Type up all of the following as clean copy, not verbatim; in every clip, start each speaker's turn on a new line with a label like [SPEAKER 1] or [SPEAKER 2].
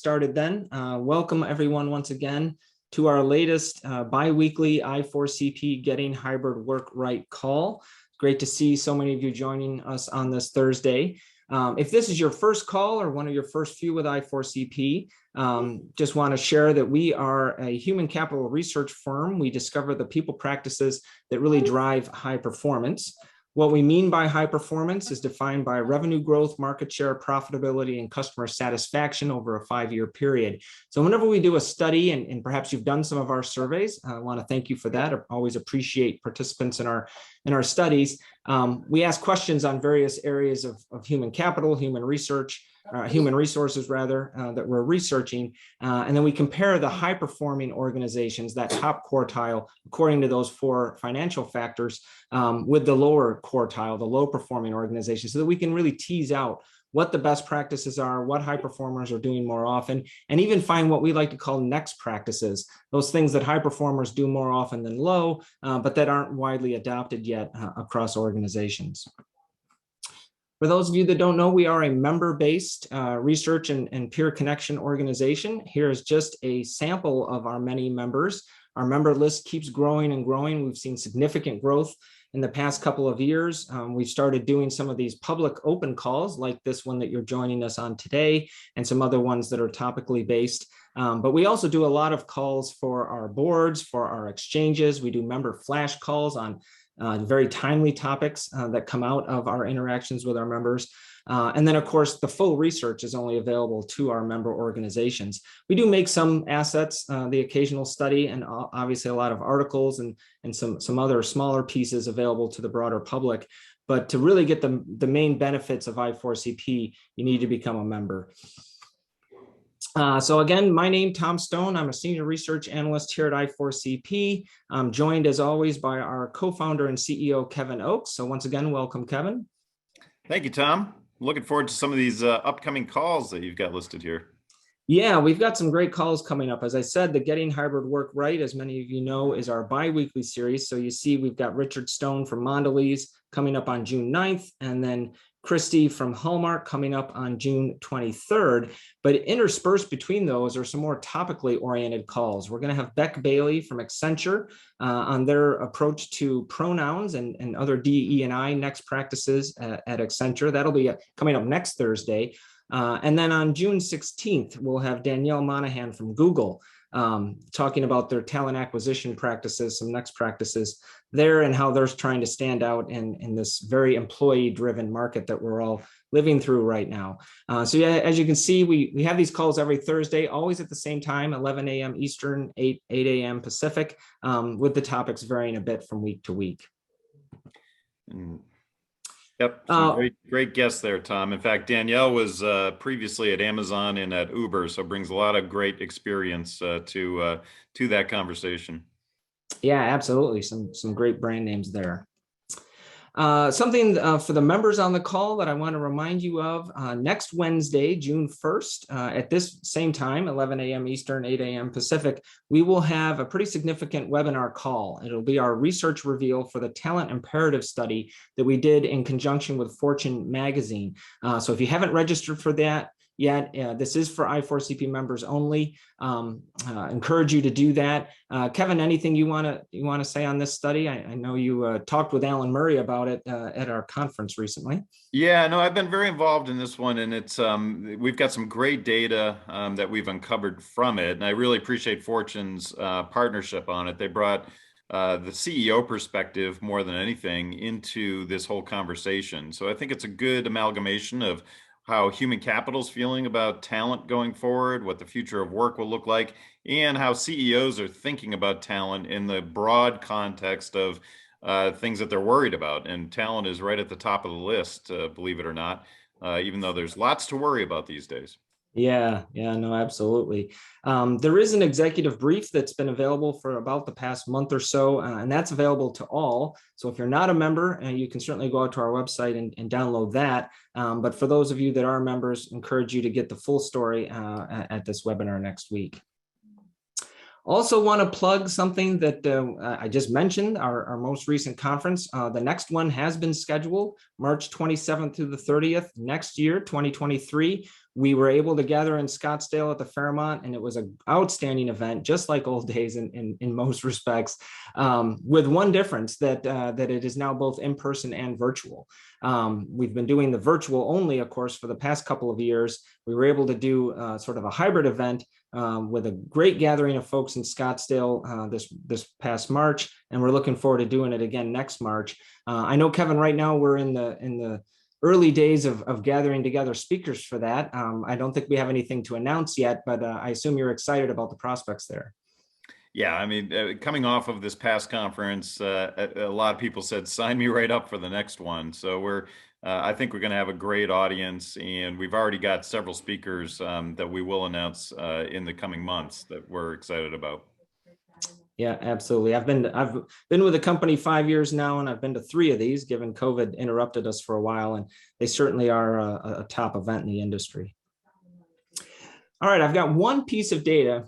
[SPEAKER 1] Started then. Welcome everyone once again to our latest bi-weekly I4CP Getting Hybrid Work Right call. Great to see so many of you joining us on this Thursday. If this is your first call or one of your first few with I4CP, just want to share that we are a human capital research firm. We discover the people practices that really drive high performance. What we mean by high performance is defined by revenue growth, market share, profitability, and customer satisfaction over a 5-year period. So whenever we do a study, and perhaps you've done some of our surveys, I want to thank you for that. I always appreciate participants in our studies. We ask questions on various areas of human capital, human research, human resources rather, that we're researching. And then we compare the high performing organizations, that top quartile, according to those 4 financial factors, with the lower quartile, the low performing organizations, so that we can really tease out what the best practices are, what high performers are doing more often, and even find what we like to call next practices, those things that high performers do more often than low, but that aren't widely adopted yet across organizations. For those of you that don't know, we are a member-based research and peer connection organization. Here is just a sample of our many members. Our member list keeps growing and growing. We've seen significant growth in the past couple of years. We've started doing some of these public open calls like this one that you're joining us on today, and some other ones that are topically based. But we also do a lot of calls for our boards, for our exchanges. We do member flash calls on very timely topics that come out of our interactions with our members. And then, of course, the full research is only available to our member organizations. We do make some assets, the occasional study, and obviously a lot of articles and some other smaller pieces available to the broader public. But to really get the main benefits of I4CP, you need to become a member. So again, my name, Tom Stone. I'm a senior research analyst here at I4CP. I'm joined as always by our co-founder and CEO, Kevin Oakes. So once again, welcome, Kevin.
[SPEAKER 2] Thank you, Tom. Looking forward to some of these upcoming calls that you've got listed here.
[SPEAKER 1] Yeah, we've got some great calls coming up. As I said, the Getting Hybrid Work Right, as many of you know, is our bi-weekly series. So you see we've got Richard Stone from Mondelez coming up on June 9th, and then Christy from Hallmark coming up on June 23rd. But interspersed between those are some more topically oriented calls. We're going to have Beck Bailey from Accenture on their approach to pronouns and other DE&I next practices at Accenture. That'll be coming up next Thursday. And then on June 16th, we'll have Danielle Monahan from Google talking about their talent acquisition practices, some next practices there, and how they're trying to stand out in this very employee-driven market that we're all living through right now. So yeah, as you can see, we have these calls every Thursday, always at the same time, 11 a.m. Eastern, 8 a.m. Pacific, with the topics varying a bit from week to week.
[SPEAKER 2] Yep, some great guests there, Tom. In fact, Danielle was previously at Amazon and at Uber, so brings a lot of great experience to that conversation.
[SPEAKER 1] Yeah, absolutely. Some great brand names there. Something for the members on the call that I want to remind you of, next Wednesday, June 1st, at this same time, 11 a.m. Eastern, 8 a.m. Pacific, we will have a pretty significant webinar call. It'll be our research reveal for the talent imperative study that we did in conjunction with Fortune magazine. So if you haven't registered for that yet, this is for I4CP members only. Encourage you to do that. Kevin, anything you want to say on this study? I know you talked with Alan Murray about it at our conference recently.
[SPEAKER 2] Yeah, no, I've been very involved in this one, and it's we've got some great data that we've uncovered from it, and I really appreciate Fortune's partnership on it. They brought the CEO perspective more than anything into this whole conversation. So I think it's a good amalgamation of how human capital is feeling about talent going forward, what the future of work will look like, and how CEOs are thinking about talent in the broad context of things that they're worried about. And talent is right at the top of the list, believe it or not, even though there's lots to worry about these days.
[SPEAKER 1] Yeah, no, absolutely. There is an executive brief that's been available for about the past month or so, and that's available to all. So if you're not a member, you can certainly go out to our website and download that. But for those of you that are members, encourage you to get the full story at this webinar next week. Also want to plug something that I just mentioned, our most recent conference. The next one has been scheduled March 27th through the 30th next year, 2023. We were able to gather in Scottsdale at the Fairmont, and it was an outstanding event, just like old days in most respects, with one difference, that it is now both in person and virtual. We've been doing the virtual only, of course, for the past couple of years. We were able to do sort of a hybrid event with a great gathering of folks in Scottsdale this past March, and we're looking forward to doing it again next March. I know, Kevin, right now we're in the early days of gathering together speakers for that. I don't think we have anything to announce yet, but I assume you're excited about the prospects there.
[SPEAKER 2] Yeah, I mean, coming off of this past conference, a lot of people said, sign me right up for the next one. So I think we're going to have a great audience, and we've already got several speakers that we will announce in the coming months that we're excited about.
[SPEAKER 1] Yeah, absolutely. I've been with the company 5 years now, and I've been to 3 of these, given COVID interrupted us for a while, and they certainly are a top event in the industry. All right, I've got one piece of data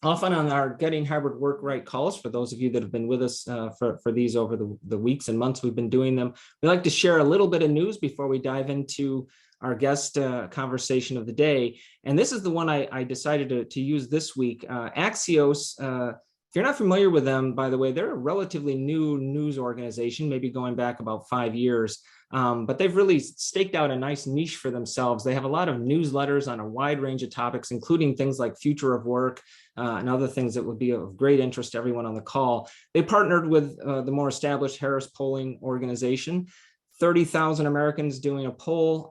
[SPEAKER 1] often on our Getting Hybrid Work Right calls. For those of you that have been with us for these over the weeks and months we've been doing them, we like to share a little bit of news before we dive into our guest conversation of the day. And this is the one I decided to use this week. Axios, if you're not familiar with them, by the way, they're a relatively new news organization, maybe going back about 5 years. But they've really staked out a nice niche for themselves. They have a lot of newsletters on a wide range of topics, including things like future of work and other things that would be of great interest to everyone on the call. They partnered with the more established Harris polling organization. 30,000 Americans doing a poll.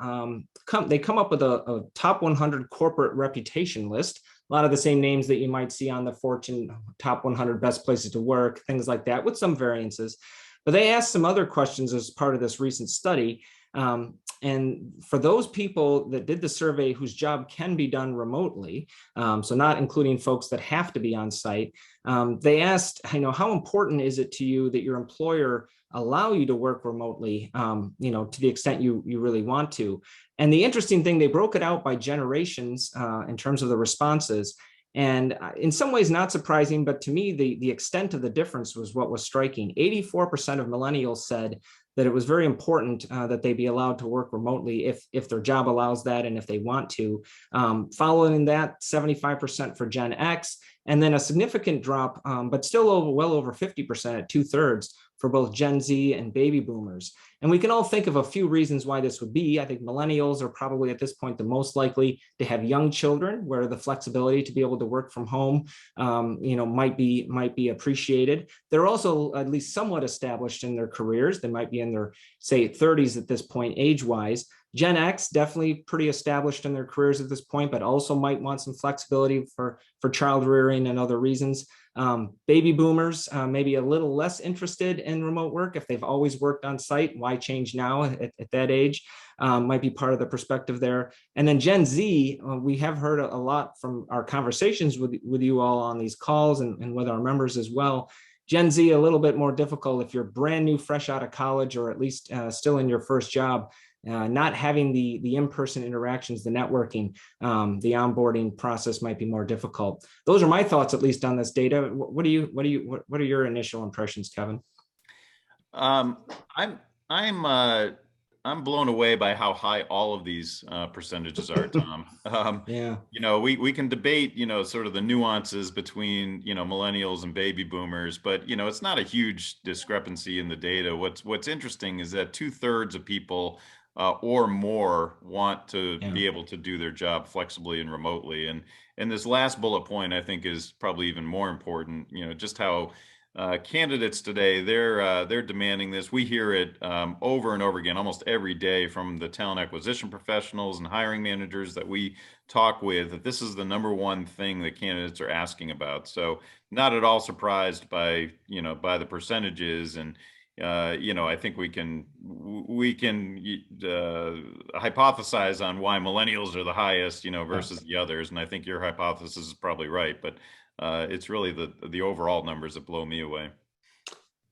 [SPEAKER 1] They come up with a top 100 corporate reputation list. A lot of the same names that you might see on the Fortune top 100 best places to work, things like that, with some variances. But they asked some other questions as part of this recent study. And for those people that did the survey whose job can be done remotely, so not including folks that have to be on site, they asked, how important is it to you that your employer allow you to work remotely, to the extent you really want to. And the interesting thing, they broke it out by generations in terms of the responses. And in some ways not surprising, but to me, the extent of the difference was what was striking. 84% of millennials said that it was very important that they be allowed to work remotely if their job allows that and if they want to. Following that, 75% for Gen X, and then a significant drop, but still well over 50% at 2/3 for both Gen Z and baby boomers. And we can all think of a few reasons why this would be. I think millennials are probably at this point the most likely to have young children, where the flexibility to be able to work from home, might be appreciated. They're also at least somewhat established in their careers. They might be in their, say, 30s at this point, age-wise. Gen X, definitely pretty established in their careers at this point, but also might want some flexibility for child rearing and other reasons. Baby boomers, maybe a little less interested in remote work. If they've always worked on site, why change now at that age? Might be part of the perspective there. And then Gen Z, we have heard a lot from our conversations with you all on these calls and with our members as well. Gen Z, a little bit more difficult if you're brand new, fresh out of college, or at least still in your first job. Not having the in-person interactions, the networking, the onboarding process might be more difficult. Those are my thoughts, at least on this data. What are your initial impressions, Kevin?
[SPEAKER 2] I'm blown away by how high all of these percentages are, Tom.
[SPEAKER 1] Yeah.
[SPEAKER 2] We can debate, sort of the nuances between, millennials and baby boomers, but, it's not a huge discrepancy in the data. What's interesting is that 2/3 of people or more want to be able to do their job flexibly and remotely. And this last bullet point, I think, is probably even more important, just how candidates today, they're demanding this. We hear it over and over again, almost every day, from the talent acquisition professionals and hiring managers that we talk with, that this is the number one thing that candidates are asking about. So not at all surprised by the percentages. And I think we can hypothesize on why millennials are the highest, versus the others. And I think your hypothesis is probably right, but it's really the overall numbers that blow me away.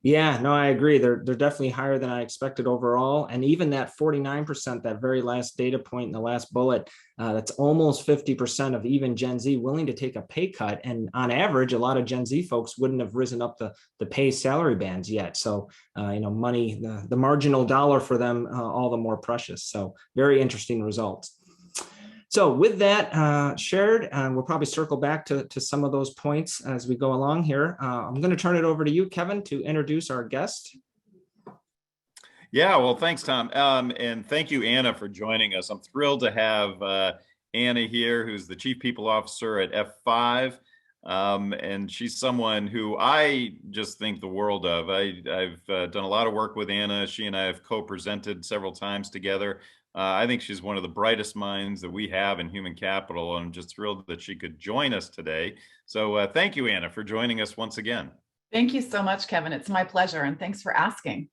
[SPEAKER 1] Yeah, no, I agree. They're definitely higher than I expected overall. And even that 49%, that very last data point in the last bullet, that's almost 50% of even Gen Z willing to take a pay cut. And on average, a lot of Gen Z folks wouldn't have risen up the pay salary bands yet. So, money, the marginal dollar for them, all the more precious. So very interesting results. So with that shared, we'll probably circle back to some of those points as we go along here. I'm going to turn it over to you, Kevin, to introduce our guest.
[SPEAKER 2] Yeah, well, thanks, Tom. And thank you, Anna, for joining us. I'm thrilled to have Anna here, who's the Chief People Officer at F5. And she's someone who I just think the world of. I've done a lot of work with Anna. She and I have co-presented several times together. I think she's one of the brightest minds that we have in human capital. And I'm just thrilled that she could join us today. So thank you, Anna, for joining us once again.
[SPEAKER 3] Thank you so much, Kevin. It's my pleasure. And thanks for asking.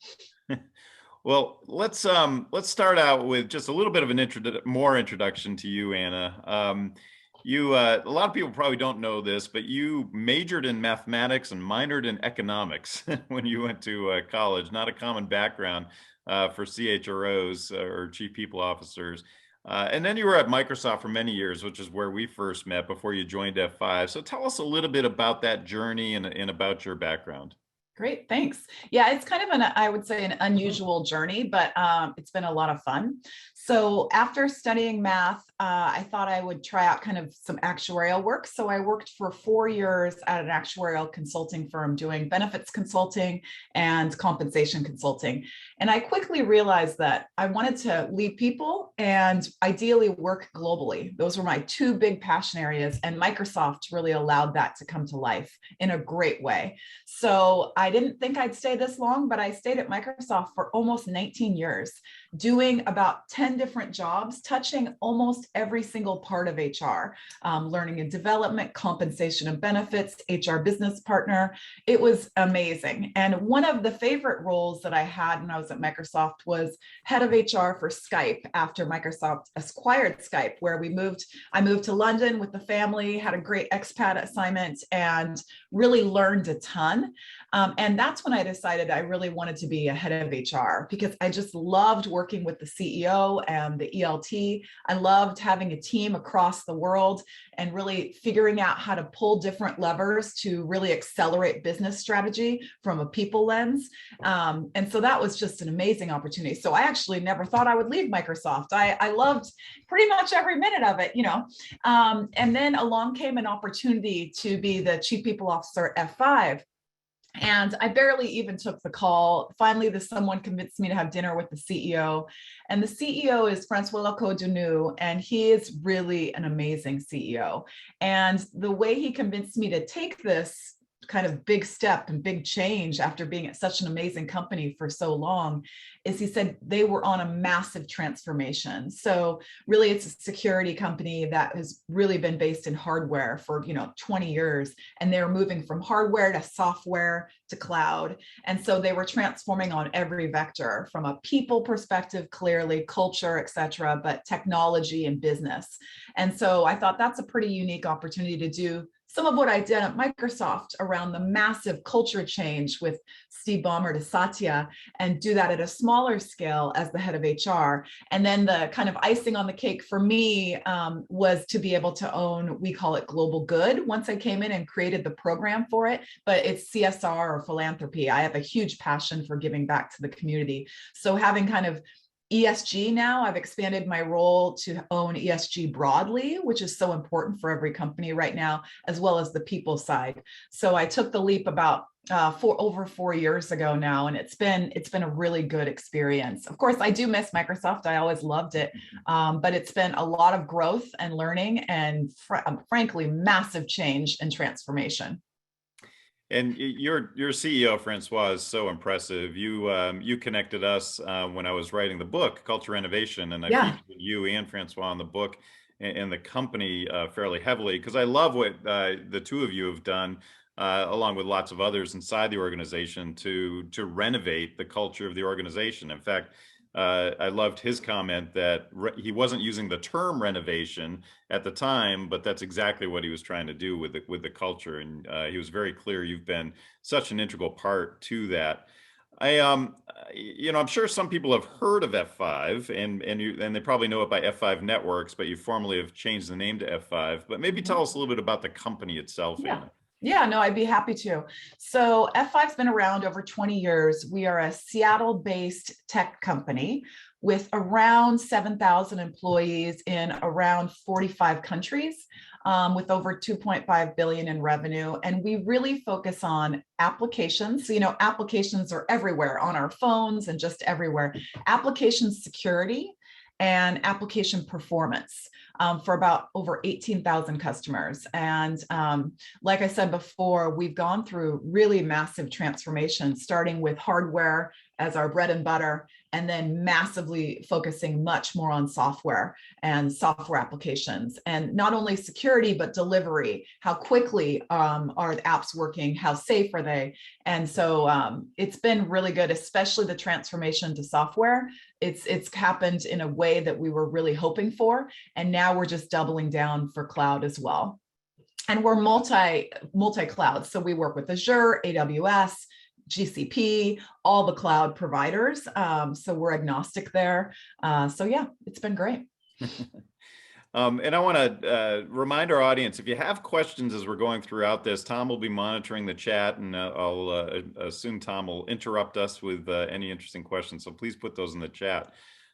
[SPEAKER 2] Well, let's start out with just a little bit of an introduction to you, Anna. A lot of people probably don't know this, but you majored in mathematics and minored in economics when you went to college. Not a common background for CHROs or Chief People Officers. And then you were at Microsoft for many years, which is where we first met before you joined F5. So tell us a little bit about that journey and about your background.
[SPEAKER 3] Great, thanks. Yeah, it's kind of I would say, an unusual journey, but it's been a lot of fun. So after studying math, I thought I would try out kind of some actuarial work. So I worked for 4 years at an actuarial consulting firm doing benefits consulting and compensation consulting. And I quickly realized that I wanted to lead people and ideally work globally. Those were my 2 big passion areas, and Microsoft really allowed that to come to life in a great way. So I didn't think I'd stay this long, but I stayed at Microsoft for almost 19 years, doing about 10 different jobs, touching almost every single part of HR, learning and development, compensation and benefits, HR business partner. It was amazing. And one of the favorite roles that I had when I was at Microsoft was head of HR for Skype after Microsoft acquired Skype, where I moved to London with the family, had a great expat assignment, and really learned a ton. And that's when I decided I really wanted to be a head of HR, because I just loved working with the CEO and the ELT. I loved having a team across the world and really figuring out how to pull different levers to really accelerate business strategy from a people lens. And so that was just an amazing opportunity. So I actually never thought I would leave Microsoft. I loved pretty much every minute of it, And then along came an opportunity to be the Chief People Officer at F5. And I barely even took the call. Finally, someone convinced me to have dinner with the CEO. And the CEO is Francois Lecaudenu, and he is really an amazing CEO. And the way he convinced me to take this kind of big step and big change after being at such an amazing company for so long is he said they were on a massive transformation. So really, it's a security company that has really been based in hardware for 20 years, and they're moving from hardware to software to cloud. And so they were transforming on every vector, from a people perspective, clearly, culture, et cetera, but technology and business. And so I thought that's a pretty unique opportunity to do some of what I did at Microsoft around the massive culture change with Steve Ballmer to Satya, and do that at a smaller scale as the head of HR. And then the kind of icing on the cake for me was to be able to own, we call it global good, once I came in and created the program for it, but it's CSR or philanthropy. I have a huge passion for giving back to the community. So having kind of ESG now, I've expanded my role to own ESG broadly, which is so important for every company right now, as well as the people side. So I took the leap about over 4 years ago now, and it's been a really good experience. Of course, I do miss Microsoft. I always loved it, but it's been a lot of growth and learning, and frankly, massive change and transformation.
[SPEAKER 2] And your CEO, Francois, is so impressive. You connected us when I was writing the book, Culture Innovation, and I featured you and Francois on the book and the company fairly heavily, because I love what the two of you have done, along with lots of others inside the organization, to renovate the culture of the organization. In fact, I loved his comment that he wasn't using the term renovation at the time, but that's exactly what he was trying to do with the culture. And he was very clear. You've been such an integral part to that. I'm sure some people have heard of F5, and they probably know it by F5 Networks, but you formally have changed the name to F5. But maybe tell us a little bit about the company itself, Anna.
[SPEAKER 3] Yeah, no, I'd be happy to. So F5's been around over 20 years. We are a Seattle-based tech company. with around 7,000 employees in around 45 countries, with over 2.5 billion in revenue. And we really focus on applications. So, applications are everywhere on our phones and just everywhere. Application security and application performance, for about over 18,000 customers. And like I said before, we've gone through really massive transformation, starting with hardware as our bread and butter, and then massively focusing much more on software and software applications. And not only security, but delivery. How quickly are the apps working? How safe are they? And so it's been really good, especially the transformation to software. It's happened in a way that we were really hoping for. And now we're just doubling down for cloud as well. And we're multi-cloud. So we work with Azure, AWS, GCP, all the cloud providers. So we're agnostic there. So yeah, it's been great.
[SPEAKER 2] And I want to remind our audience, if you have questions as we're going throughout this, Tom will be monitoring the chat, and I'll assume Tom will interrupt us with any interesting questions. So please put those in the chat.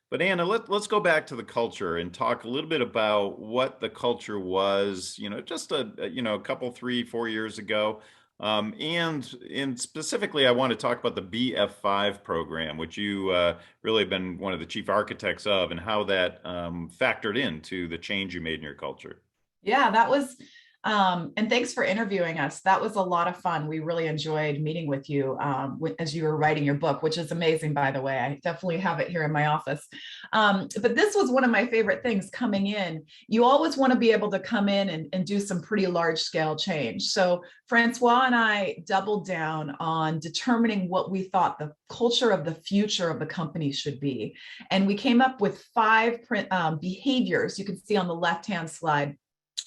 [SPEAKER 2] But Anna, let's go back to the culture and talk a little bit about what the culture was, just a couple, 3-4 years ago. And specifically, I want to talk about the BF5 program, which you really have been one of the chief architects of, and how that factored into the change you made in your culture.
[SPEAKER 3] Yeah, that was, and thanks for interviewing us. That was a lot of fun. We really enjoyed meeting with you as you were writing your book, which is amazing, by the way. I definitely have it here in my office. But this was one of my favorite things coming in. You always want to be able to come in and do some pretty large scale change. So Francois and I doubled down on determining what we thought the culture of the future of the company should be. And we came up with 5 behaviors you can see on the left-hand slide.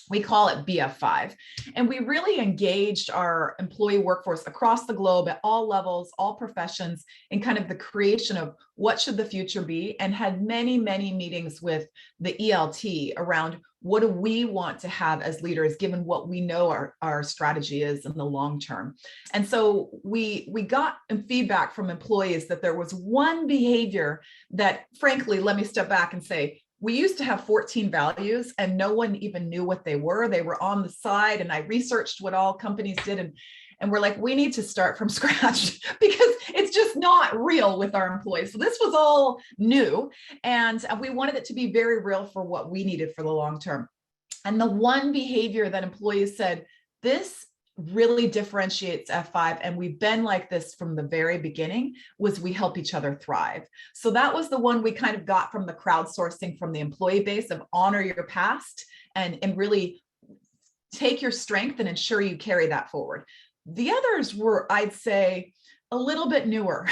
[SPEAKER 3] We call it BF5. And we really engaged our employee workforce across the globe at all levels, all professions, in kind of the creation of what should the future be, and had many, many meetings with the ELT around what do we want to have as leaders, given what we know our strategy is in the long term. And so we got feedback from employees that there was one behavior that, frankly, let me step back and say, we used to have 14 values and no one even knew what they were. They were on the side, and I researched what all companies did, and we're like, we need to start from scratch because it's just not real with our employees. So this was all new, and we wanted it to be very real for what we needed for the long term. And the one behavior that employees said, this really differentiates F5, and we've been like this from the very beginning, was we help each other thrive. So that was the one we kind of got from the crowdsourcing from the employee base of honor your past and really take your strength and ensure you carry that forward. The others were, I'd say, a little bit newer.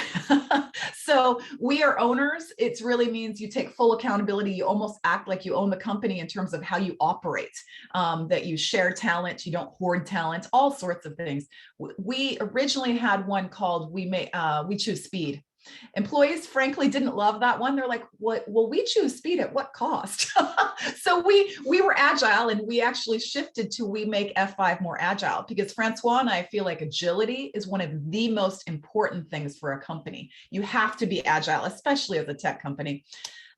[SPEAKER 3] So we are owners. It really means you take full accountability. You almost act like you own the company in terms of how you operate, that you share talent, you don't hoard talent, all sorts of things. We originally had one called We Choose Speed. Employees, frankly, didn't love that one. They're like, "What? Well, we choose speed at what cost?" So we were agile, and we actually shifted to we make F5 more agile, because Francois and I feel like agility is one of the most important things for a company. You have to be agile, especially as a tech company.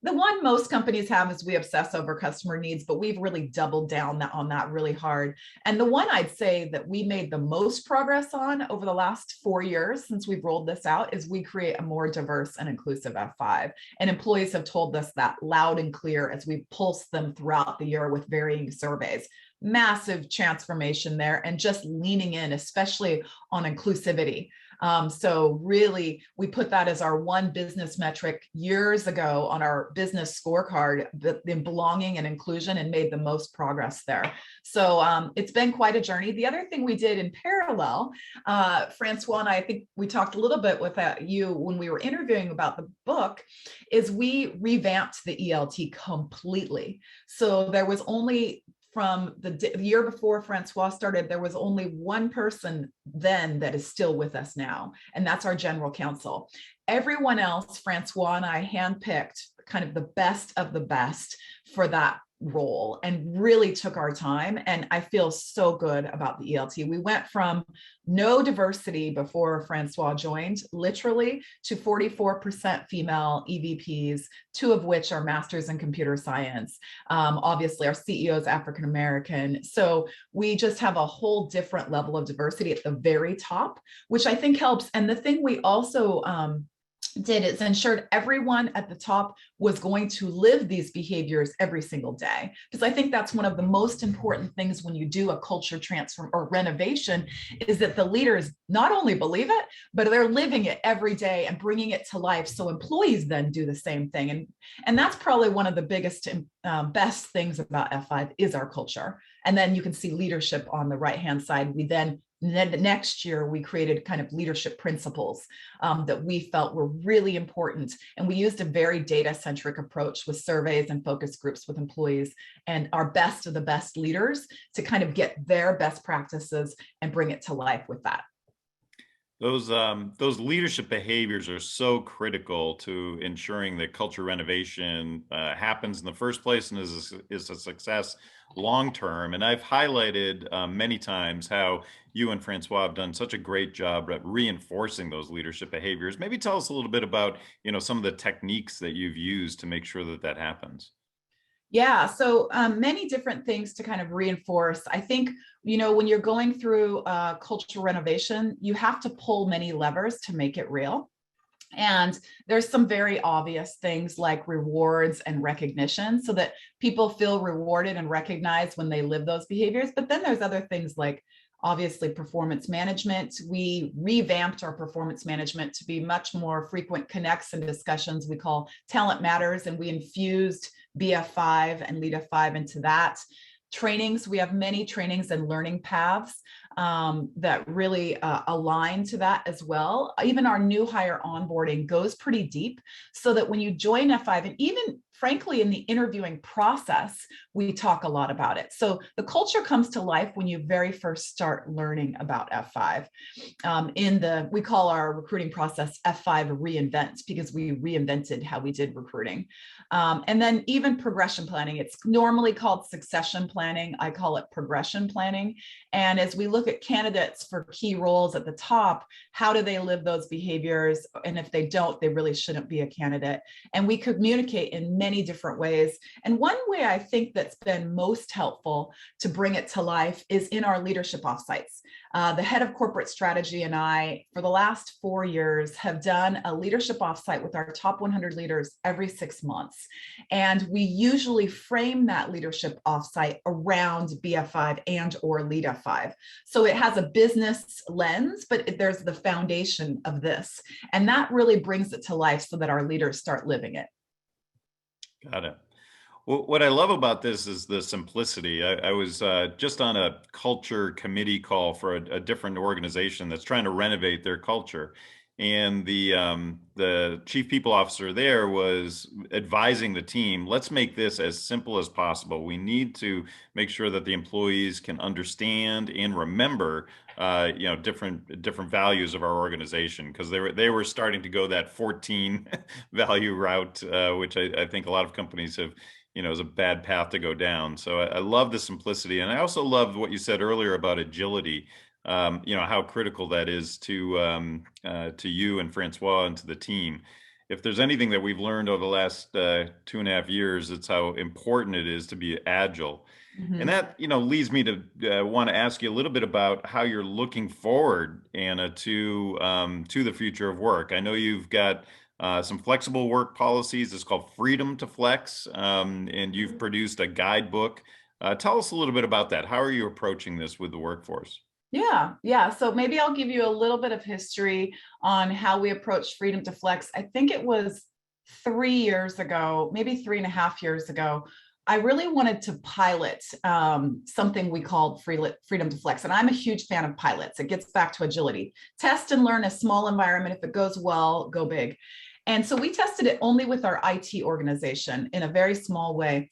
[SPEAKER 3] The one most companies have is we obsess over customer needs, but we've really doubled down on that really hard. And the one I'd say that we made the most progress on over the last 4 years since we've rolled this out is we create a more diverse and inclusive F5. And employees have told us that loud and clear as we pulse them throughout the year with varying surveys. Massive transformation there, and just leaning in, especially on inclusivity. So really, we put that as our one business metric years ago on our business scorecard, the belonging and inclusion, and made the most progress there. So it's been quite a journey. The other thing we did in parallel, Francois and I think we talked a little bit with you when we were interviewing about the book, is we revamped the ELT completely. So there was only, from the year before Francois started, there was only one person then that is still with us now, and that's our general counsel. Everyone else, Francois and I handpicked kind of the best of the best for that role and really took our time. And I feel so good about the ELT. We went from no diversity before Francois joined, literally, to 44% female EVPs, 2 of which are masters in computer science. Obviously, our CEO is African-American. So we just have a whole different level of diversity at the very top, which I think helps. And the thing we also did is ensured everyone at the top was going to live these behaviors every single day. Because I think that's one of the most important things when you do a culture transform or renovation, is that the leaders not only believe it, but they're living it every day and bringing it to life. So employees then do the same thing. And that's probably one of the biggest, best things about F5 is our culture. And then you can see leadership on the right-hand side. Then the next year, we created kind of leadership principles that we felt were really important. And we used a very data-centric approach with surveys and focus groups with employees and our best of the best leaders to kind of get their best practices and bring it to life with that.
[SPEAKER 2] Those leadership behaviors are so critical to ensuring that culture renovation happens in the first place and is a success long term. And I've highlighted many times how you and Francois have done such a great job at reinforcing those leadership behaviors. Maybe tell us a little bit about, some of the techniques that you've used to make sure that that happens.
[SPEAKER 3] Yeah, so many different things to kind of reinforce. I think, when you're going through cultural renovation, you have to pull many levers to make it real. And there's some very obvious things like rewards and recognition so that people feel rewarded and recognized when they live those behaviors. But then there's other things like obviously performance management. We revamped our performance management to be much more frequent connects and discussions we call talent matters, and we infused BF5 and Lead F5 into that. Trainings, we have many trainings and learning paths that really align to that as well. Even our new hire onboarding goes pretty deep so that when you join F5, and even frankly in the interviewing process, we talk a lot about it. So the culture comes to life when you very first start learning about F5. We call our recruiting process F5 reinvent, because we reinvented how we did recruiting. And then even progression planning, it's normally called succession planning. I call it progression planning. And as we look at candidates for key roles at the top, how do they live those behaviors? And if they don't, they really shouldn't be a candidate. And we communicate in many different ways. And one way I think that's been most helpful to bring it to life is in our leadership offsites. The head of corporate strategy and I, for the last 4 years, have done a leadership offsite with our top 100 leaders every 6 months. And we usually frame that leadership offsite around BF5 and or Lead F5. So it has a business lens, but there's the foundation of this. And that really brings it to life so that our leaders start living it.
[SPEAKER 2] Got it. Well, what I love about this is the simplicity. I was just on a culture committee call for a different organization that's trying to renovate their culture. And the chief people officer there was advising the team, let's make this as simple as possible. We need to make sure that the employees can understand and remember different values of our organization, because they were starting to go that 14 value route, which I think a lot of companies have, is a bad path to go down. So I love the simplicity. And I also love what you said earlier about agility. How critical that is to you and Francois and to the team. If there's anything that we've learned over the last 2.5 years, it's how important it is to be agile. Mm-hmm. And that, leads me to want to ask you a little bit about how you're looking forward, Anna, to the future of work. I know you've got some flexible work policies. It's called Freedom to Flex, and you've produced a guidebook. Tell us a little bit about that. How are you approaching this with the workforce?
[SPEAKER 3] Yeah. So maybe I'll give you a little bit of history on how we approach Freedom to Flex. I think it was 3 years ago, maybe 3.5 years ago. I really wanted to pilot something we called Freedom to Flex. And I'm a huge fan of pilots. It gets back to agility. Test and learn a small environment. If it goes well, go big. And so we tested it only with our IT organization in a very small way.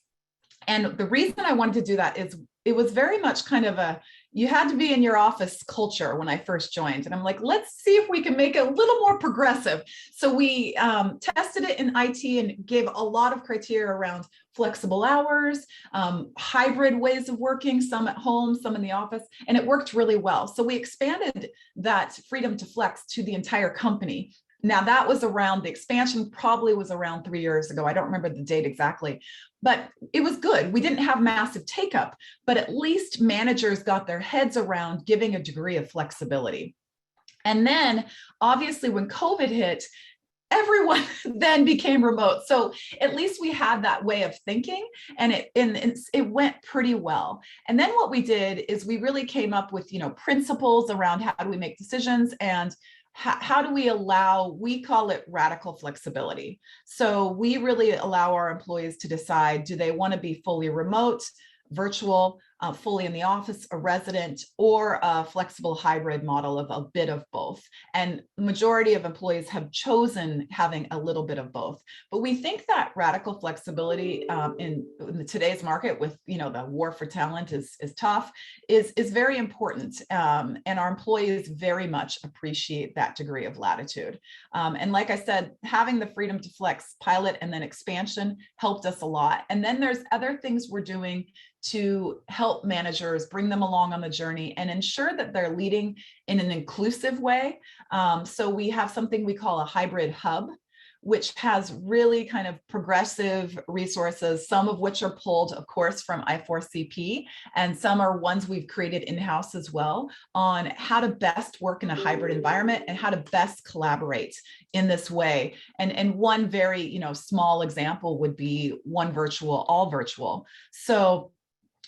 [SPEAKER 3] And the reason I wanted to do that is it was very much kind of a, you had to be in your office culture when I first joined. And I'm like, let's see if we can make it a little more progressive. So we tested it in IT and gave a lot of criteria around flexible hours, hybrid ways of working, some at home, some in the office, and it worked really well. So we expanded that freedom to flex to the entire company. Now that was around, the expansion probably was around 3 years ago. I don't remember the date exactly, but it was good. We didn't have massive take up, but at least managers got their heads around giving a degree of flexibility. And then obviously when COVID hit, everyone then became remote. So at least we had that way of thinking, and it went pretty well. And then what we did is we really came up with, principles around how do we make decisions, and how do we allow, we call it radical flexibility. So we really allow our employees to decide, do they want to be fully remote, virtual, fully in the office, a resident, or a flexible hybrid model of a bit of both. And majority of employees have chosen having a little bit of both. But we think that radical flexibility in today's market with, the war for talent is tough, is very important. And our employees very much appreciate that degree of latitude. And like I said, having the freedom to flex pilot and then expansion helped us a lot. And then there's other things we're doing to help managers, bring them along on the journey and ensure that they're leading in an inclusive way. So we have something we call a hybrid hub, which has really kind of progressive resources, some of which are pulled, of course, from I4CP, and some are ones we've created in-house as well, on how to best work in a hybrid environment and how to best collaborate in this way. And one very, small example would be one virtual, all virtual. So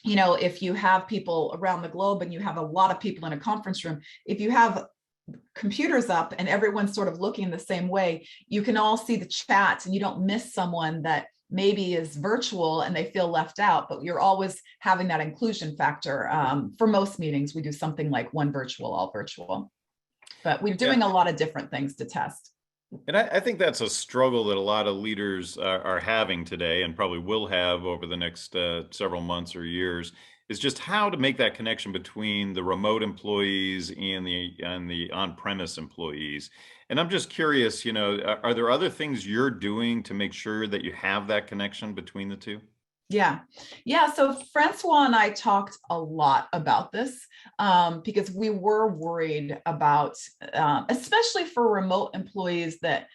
[SPEAKER 3] if you have people around the globe and you have a lot of people in a conference room, if you have computers up and everyone's sort of looking the same way, you can all see the chat and you don't miss someone that maybe is virtual and they feel left out, but you're always having that inclusion factor. For most meetings, we do something like one virtual, all virtual, but we're doing a lot of different things to test.
[SPEAKER 2] And I think that's a struggle that a lot of leaders are having today, and probably will have over the next several months or years, is just how to make that connection between the remote employees and the on-premise employees. And I'm just curious, are there other things you're doing to make sure that you have that connection between the two?
[SPEAKER 3] Yeah. So Francois and I talked a lot about this because we were worried about, especially for remote employees that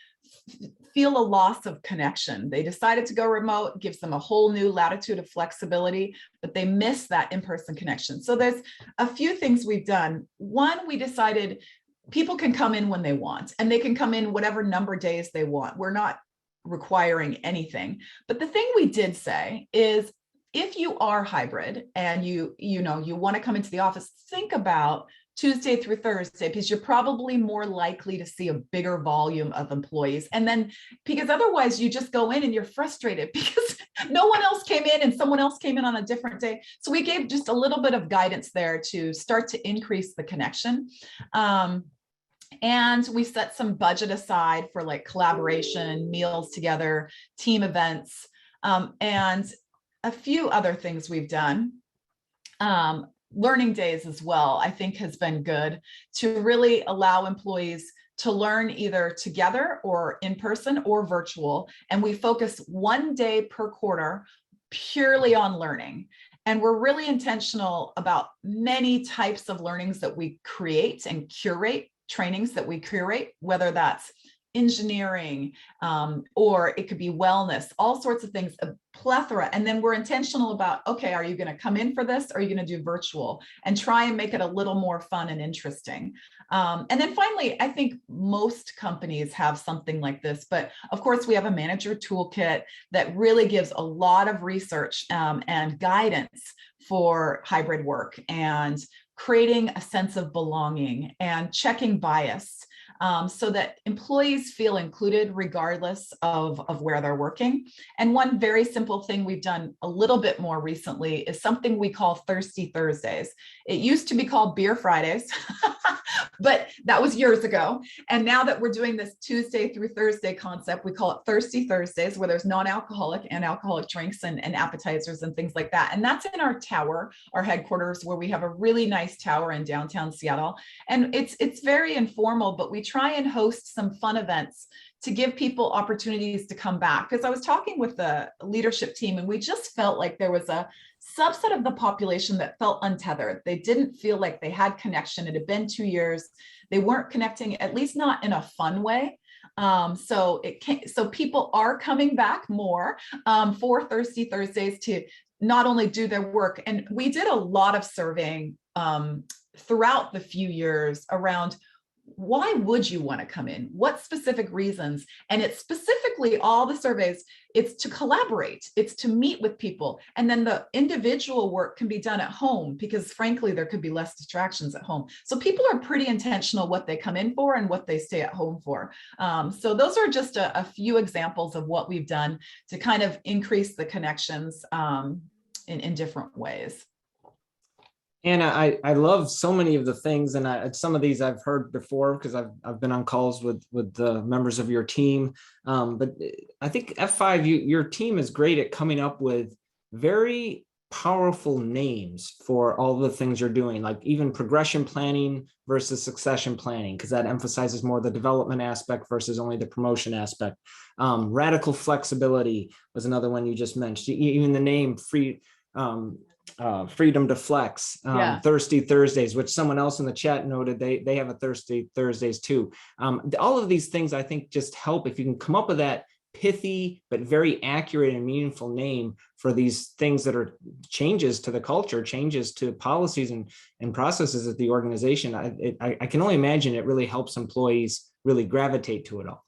[SPEAKER 3] feel a loss of connection. They decided to go remote, gives them a whole new latitude of flexibility, but they miss that in-person connection. So there's a few things we've done. One, we decided people can come in when they want, and they can come in whatever number of days they want. We're not requiring anything. But the thing we did say is, if you are hybrid and you want to come into the office, think about Tuesday through Thursday, because you're probably more likely to see a bigger volume of employees. And then, because otherwise you just go in and you're frustrated because no one else came in and someone else came in on a different day. So we gave just a little bit of guidance there to start to increase the connection. And we set some budget aside for like collaboration, meals together, team events, and a few other things we've done. Learning days as well, I think, has been good to really allow employees to learn either together or in person or virtual. And we focus 1 day per quarter purely on learning. And we're really intentional about many types of learnings that we create and curate, trainings that we curate, whether that's engineering, or it could be wellness, all sorts of things, a plethora. And then we're intentional about, okay, are you going to come in for this? Or are you going to do virtual, and try and make it a little more fun and interesting? And then finally, I think most companies have something like this, but of course we have a manager toolkit that really gives a lot of research and guidance for hybrid work and creating a sense of belonging and checking bias. So that employees feel included regardless of where they're working. And one very simple thing we've done a little bit more recently is something we call Thirsty Thursdays. It used to be called Beer Fridays, but that was years ago. And now that we're doing this Tuesday through Thursday concept, we call it Thirsty Thursdays, where there's non-alcoholic and alcoholic drinks and appetizers and things like that. And that's in our tower, our headquarters, where we have a really nice tower in downtown Seattle. And it's very informal, but we try and host some fun events to give people opportunities to come back. Because I was talking with the leadership team, and we just felt like there was a subset of the population that felt untethered. They didn't feel like they had connection. It had been 2 years. They weren't connecting, at least not in a fun way. So people are coming back more for Thirsty Thursdays to not only do their work. And we did a lot of surveying throughout the few years around, why would you want to come in? What specific reasons? And it's specifically all the surveys, it's to collaborate, it's to meet with people. And then the individual work can be done at home, because frankly, there could be less distractions at home. So people are pretty intentional what they come in for and what they stay at home for. So those are just a few examples of what we've done to kind of increase the connections in different ways.
[SPEAKER 1] Anna, I love so many of the things, and some of these I've heard before because I've been on calls with the members of your team. But I think F5, your team is great at coming up with very powerful names for all the things you're doing, like even progression planning versus succession planning, because that emphasizes more the development aspect versus only the promotion aspect. Radical flexibility was another one you just mentioned. Even the name freedom to flex, Thirsty Thursdays, which someone else in the chat noted they have a Thirsty Thursdays too. All of these things I think just help if you can come up with that pithy but very accurate and meaningful name for these things that are changes to the culture, changes to policies and processes at the organization. I can only imagine it really helps employees really gravitate to it all.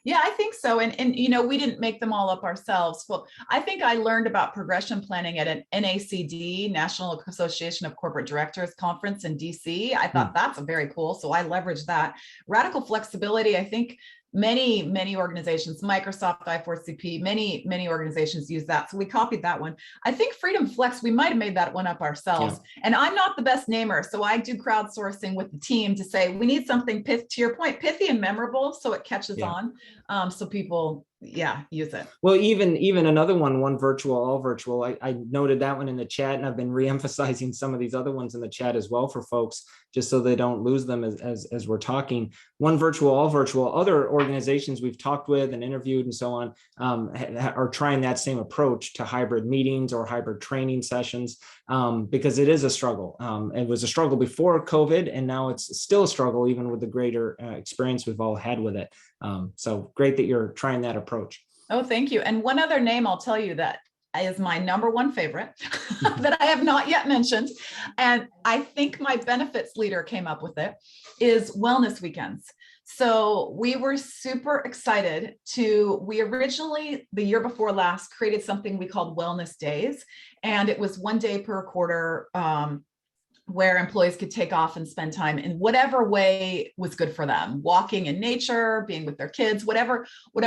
[SPEAKER 3] Yeah, I think so. And you know, we didn't make them all up ourselves. Well, I think I learned about progression planning at an NACD, National Association of Corporate Directors conference in DC. I thought that's very cool. So I leveraged that. Radical flexibility, I think many organizations, Microsoft, I4CP, many organizations use that. So we copied that one. I think Freedom Flex, we might've made that one up ourselves. Yeah. And I'm not the best namer. So I do crowdsourcing with the team to say, we need something to your point, pithy and memorable, so it catches on. So people, use it.
[SPEAKER 1] Well, even another one virtual, all virtual. I noted that one in the chat, and I've been re-emphasizing some of these other ones in the chat as well for folks, just so they don't lose them as we're talking. One virtual, all virtual. Other organizations we've talked with and interviewed and so on are trying that same approach to hybrid meetings or hybrid training sessions, because it is a struggle. It was a struggle before COVID, and now it's still a struggle even with the greater experience we've all had with it. So great that you're trying that approach.
[SPEAKER 3] Oh, thank you. And one other name I'll tell you that is my #1 favorite that I have not yet mentioned, and I think my benefits leader came up with it, is wellness weekends. So we were super excited we originally, the year before last, created something we called Wellness Days. And it was 1 day per quarter where employees could take off and spend time in whatever way was good for them, walking in nature, being with their kids, whatever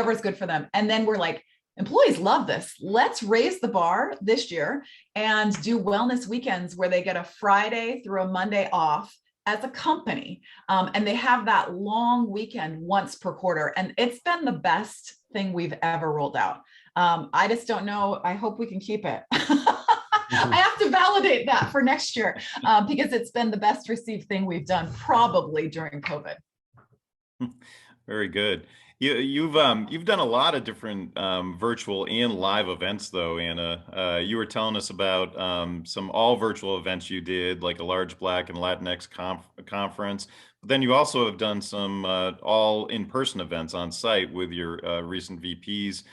[SPEAKER 3] is good for them. And then we're like, employees love this. Let's raise the bar this year and do wellness weekends where they get a Friday through a Monday off as a company. And they have that long weekend once per quarter. And it's been the best thing we've ever rolled out. I just don't know. I hope we can keep it. I have to validate that for next year because it's been the best received thing we've done probably during COVID.
[SPEAKER 2] Very good. You've done a lot of different virtual and live events, though, Anna. You were telling us about some all virtual events you did, like a large Black and Latinx conference. But then you also have done some all in-person events on site with your recent VPs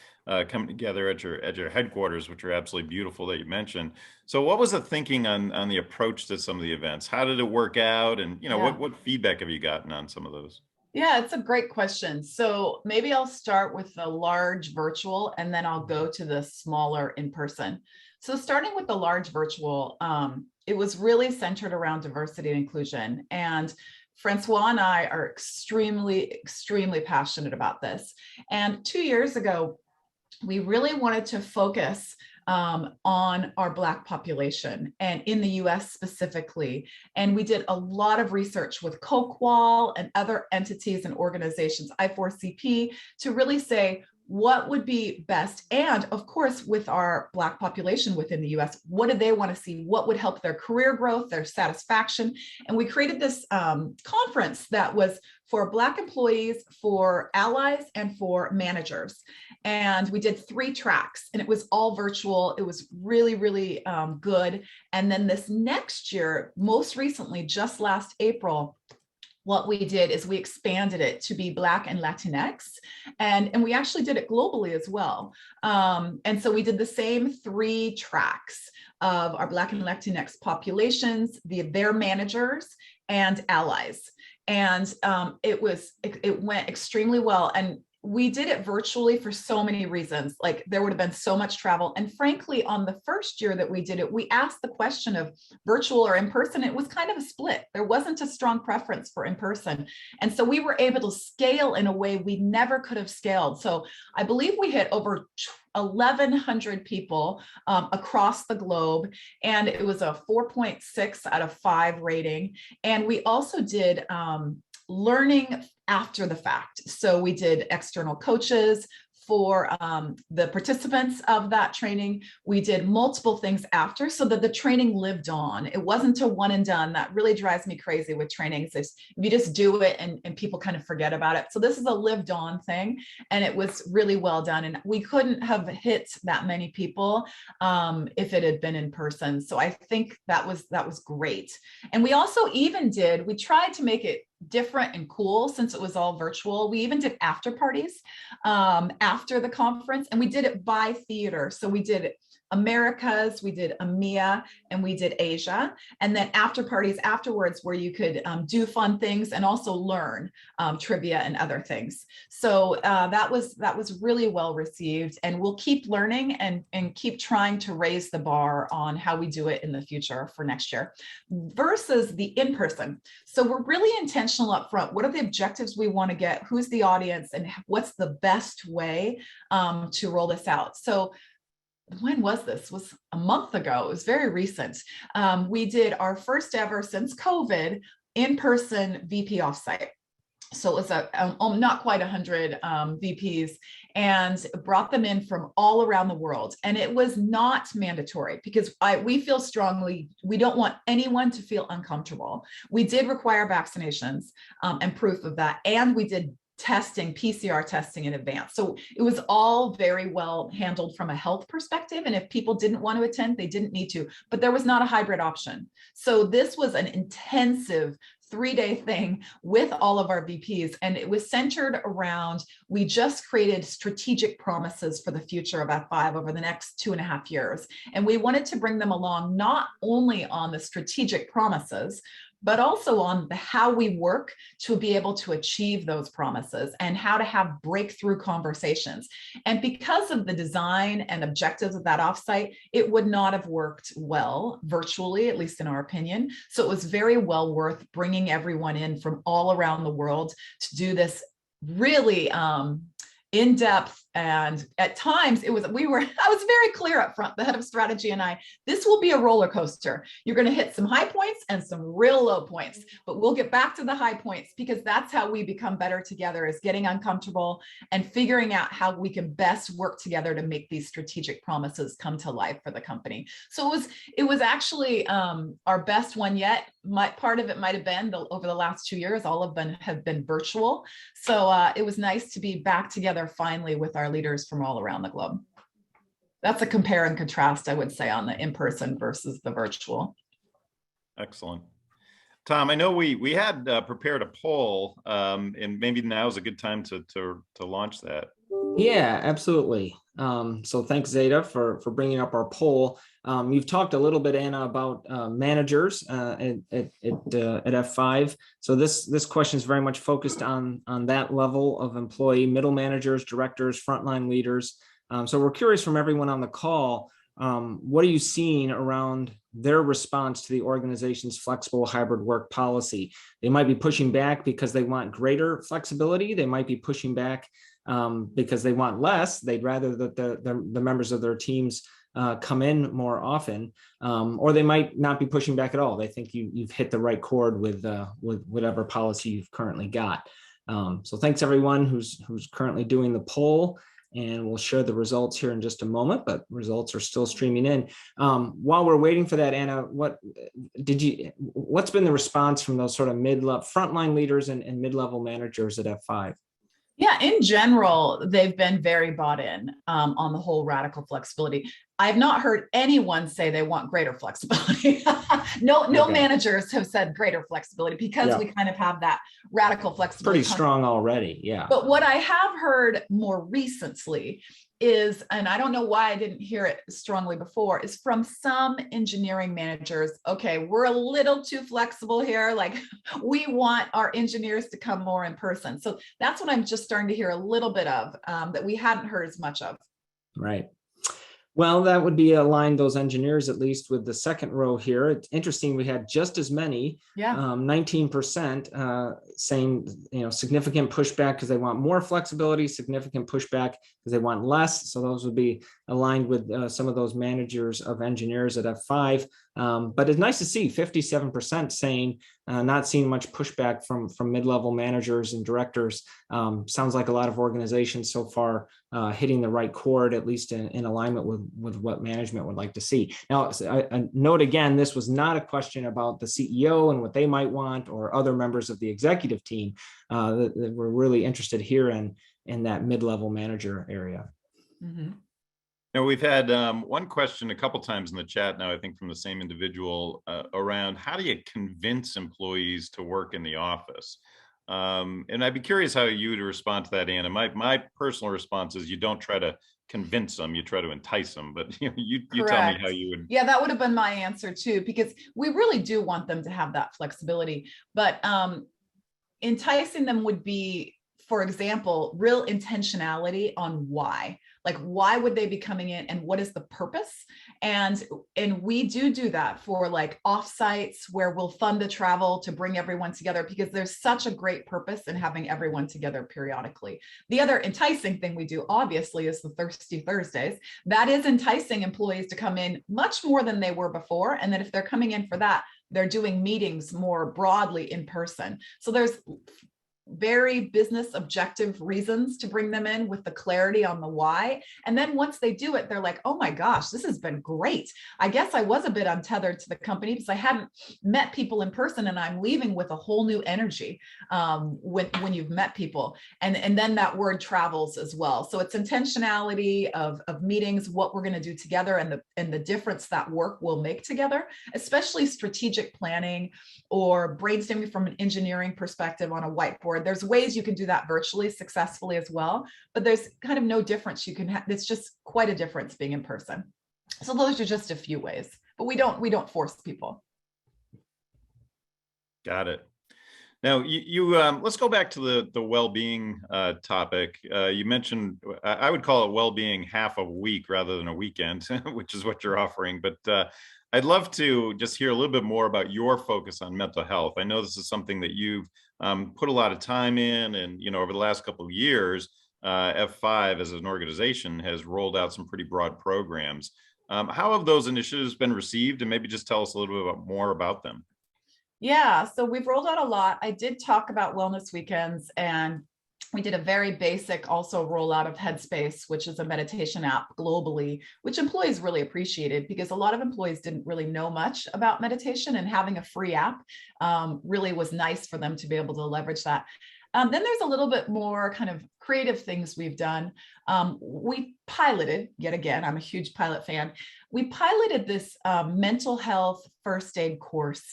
[SPEAKER 2] coming together at your headquarters, which are absolutely beautiful that you mentioned. So what was the thinking on the approach to some of the events? How did it work out? And what feedback have you gotten on some of those?
[SPEAKER 3] Yeah, it's a great question. So maybe I'll start with the large virtual and then I'll go to the smaller in person. So starting with the large virtual, it was really centered around diversity and inclusion. And Francois and I are extremely, extremely passionate about this. And 2 years ago, we really wanted to focus on our Black population and in the US specifically. And we did a lot of research with COQUAL and other entities and organizations, I4CP, to really say, what would be best? And of course, with our Black population within the US, what do they want to see? What would help their career growth, their satisfaction? And we created this conference that was for Black employees, for allies, and for managers. And we did 3 tracks, and it was all virtual. It was really, really good. And then this next year, most recently, just last April, what we did is we expanded it to be Black and Latinx, and we actually did it globally as well. And so we did the same 3 tracks of our Black and Latinx populations, their managers and allies. And it went extremely well. And we did it virtually for so many reasons. Like, there would have been so much travel. And frankly, on the first year that we did it, we asked the question of virtual or in person. It was kind of a split. There wasn't a strong preference for in person. And so we were able to scale in a way we never could have scaled. So I believe we hit over 1,100 people across the globe, and it was a 4.6 out of 5 rating. And we also did learning after the fact. So we did external coaches for the participants of that training. We did multiple things after, so that the training lived on. It wasn't a one and done. That really drives me crazy with trainings. If you just do it and people kind of forget about it. So this is a lived on thing, and it was really well done. And we couldn't have hit that many people if it had been in person. So I think that was great. And we also we tried to make it different and cool since it was all virtual. We even did after parties after the conference, and we did it by theater. So we did Americas, we did EMEA, and we did Asia. And then after parties afterwards, where you could do fun things and also learn trivia and other things. So that was really well received, and we'll keep learning and keep trying to raise the bar on how we do it in the future for next year versus the in-person. So we're really intentional up front. What are the objectives we want to get? Who's the audience? And what's the best way to roll this out? So when was this? It was a month ago. It was very recent. We did our first ever since COVID in-person VP offsite. So it was not quite 100 VPs, and brought them in from all around the world. And it was not mandatory, because we feel strongly we don't want anyone to feel uncomfortable. We did require vaccinations and proof of that. And we did PCR testing in advance. So it was all very well handled from a health perspective. And if people didn't want to attend, they didn't need to, but there was not a hybrid option. So this was an intensive 3-day thing with all of our VPs. And it was centered around, we just created strategic promises for the future of F5 over the next 2.5 years. And we wanted to bring them along, not only on the strategic promises, but also on how we work to be able to achieve those promises and how to have breakthrough conversations. And because of the design and objectives of that offsite, it would not have worked well virtually, at least in our opinion. So it was very well worth bringing everyone in from all around the world to do this really in-depth. And at times I was very clear up front, the head of strategy and I, this will be a roller coaster. You're going to hit some high points and some real low points, but we'll get back to the high points, because that's how we become better together, is getting uncomfortable and figuring out how we can best work together to make these strategic promises come to life for the company. So it was actually our best one yet. Part of it might have been over the last 2 years, all of them have been virtual. So it was nice to be back together finally with our leaders from all around the globe. That's a compare and contrast, I would say, on the in-person versus the virtual.
[SPEAKER 2] Excellent. Tom, I know we had prepared a poll, and maybe now is a good time to launch that.
[SPEAKER 1] Yeah, absolutely. So thanks, Zeta, for bringing up our poll. You've talked a little bit, Anna, about managers at F5. So this question is very much focused on that level of employee, middle managers, directors, frontline leaders. So we're curious from everyone on the call, what are you seeing around their response to the organization's flexible hybrid work policy? They might be pushing back because they want greater flexibility. They might be pushing back because they want less. They'd rather that the members of their teams come in more often, or they might not be pushing back at all. They think you've hit the right chord with whatever policy you've currently got. So thanks everyone who's currently doing the poll, and we'll share the results here in just a moment, but results are still streaming in. While we're waiting for that, Anna, what's been the response from those sort of mid-level frontline leaders and mid-level managers at F5?
[SPEAKER 3] Yeah, in general, they've been very bought in on the whole radical flexibility. I've not heard anyone say they want greater flexibility. No
[SPEAKER 1] Okay.
[SPEAKER 3] managers have said greater flexibility because we kind of have that radical flexibility.
[SPEAKER 1] Pretty strong already, yeah.
[SPEAKER 3] But what I have heard more recently is, and I don't know why I didn't hear it strongly before, is from some engineering managers, okay, we're a little too flexible here. Like, we want our engineers to come more in person. So that's what I'm just starting to hear a little bit of, that we hadn't heard as much of.
[SPEAKER 1] Right. Well, that would be align those engineers at least with the second row here. It's interesting, we had just as many, 19% saying, significant pushback because they want more flexibility, significant pushback because they want less. So those would be aligned with some of those managers of engineers at F5. But it's nice to see 57% saying not seeing much pushback from mid-level managers and directors. Sounds like a lot of organizations so far hitting the right chord, at least in alignment with what management would like to see. Now, I note again, this was not a question about the CEO and what they might want or other members of the executive team. That we're really interested here in that mid-level manager area.
[SPEAKER 3] Mm-hmm.
[SPEAKER 2] Now, we've had one question a couple times in the chat now, I think from the same individual, around how do you convince employees to work in the office? And I'd be curious how you would respond to that, Anna. My personal response is you don't try to convince them, you try to entice them, but you tell me how you would.
[SPEAKER 3] Yeah, that would have been my answer too, because we really do want them to have that flexibility, but enticing them would be, for example, real intentionality on why. Like, why would they be coming in and what is the purpose? And we do that for like offsites where we'll fund the travel to bring everyone together, because there's such a great purpose in having everyone together periodically. The other enticing thing we do, obviously, is the Thirsty Thursdays. That is enticing employees to come in much more than they were before. And then if they're coming in for that, they're doing meetings more broadly in person. So there's very business objective reasons to bring them in with the clarity on the why. And then once they do it, they're like, oh my gosh, this has been great. I guess I was a bit untethered to the company because I hadn't met people in person, and I'm leaving with a whole new energy when you've met people. And then that word travels as well. So it's intentionality of meetings, what we're going to do together, and the difference that work will make together, especially strategic planning or brainstorming from an engineering perspective on a whiteboard. There's ways you can do that virtually successfully as well, but there's kind of no difference you can have. It's just quite a difference being in person. So those are just a few ways, but we don't force people.
[SPEAKER 2] Got it. Now, let's go back to the well-being topic. You mentioned, I would call it well-being half a week rather than a weekend, which is what you're offering. But I'd love to just hear a little bit more about your focus on mental health. I know this is something that you've put a lot of time in, and over the last couple of years, F5 as an organization has rolled out some pretty broad programs. How have those initiatives been received, and maybe just tell us a little bit more about them?
[SPEAKER 3] Yeah, so we've rolled out a lot. I did talk about wellness weekends, and we did a very basic also rollout of Headspace, which is a meditation app globally, which employees really appreciated, because a lot of employees didn't really know much about meditation, and having a free app really was nice for them to be able to leverage that. Then there's a little bit more kind of creative things we've done. We piloted, yet again, I'm a huge pilot fan. We piloted this mental health first aid course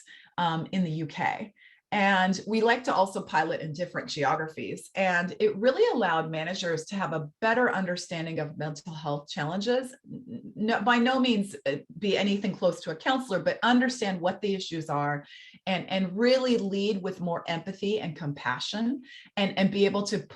[SPEAKER 3] in the UK. And we like to also pilot in different geographies. And it really allowed managers to have a better understanding of mental health challenges. No, by no means be anything close to a counselor, but understand what the issues are, and really lead with more empathy and compassion, and be able to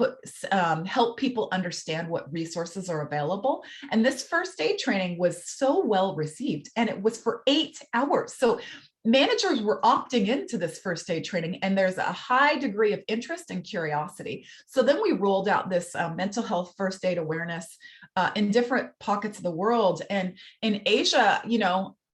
[SPEAKER 3] help people understand what resources are available. And this first aid training was so well received, and it was for 8 hours. So managers were opting into this first aid training, and there's a high degree of interest and curiosity. So then we rolled out this mental health first aid awareness in different pockets of the world. And in Asia,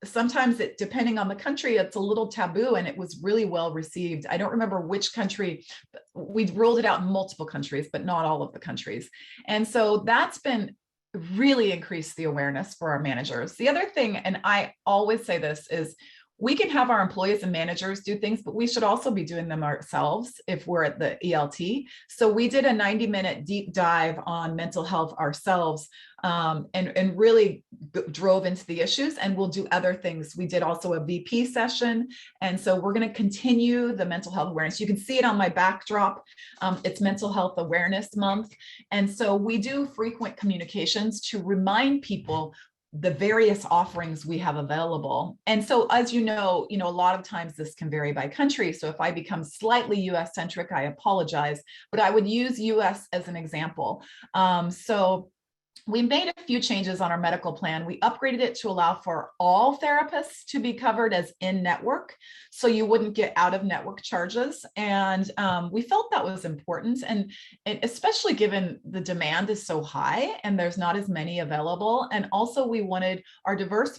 [SPEAKER 3] sometimes depending on the country, it's a little taboo, and it was really well received. I don't remember which country, but we rolled it out in multiple countries, but not all of the countries. And so that's been really increased the awareness for our managers. The other thing, and I always say this, is we can have our employees and managers do things, but we should also be doing them ourselves if we're at the ELT. So we did a 90-minute deep dive on mental health ourselves, and really drove into the issues, and we'll do other things. We did also a VP session. And so we're going to continue the mental health awareness. You can see it on my backdrop. It's Mental Health Awareness Month. And so we do frequent communications to remind people the various offerings we have available. And so, as you know, a lot of times this can vary by country. So if I become slightly US centric, I apologize, but I would use US as an example. So we made a few changes on our medical plan. We upgraded it to allow for all therapists to be covered as in-network, so you wouldn't get out-of-network charges. And we felt that was important, and especially given the demand is so high and there's not as many available. And also we wanted our diverse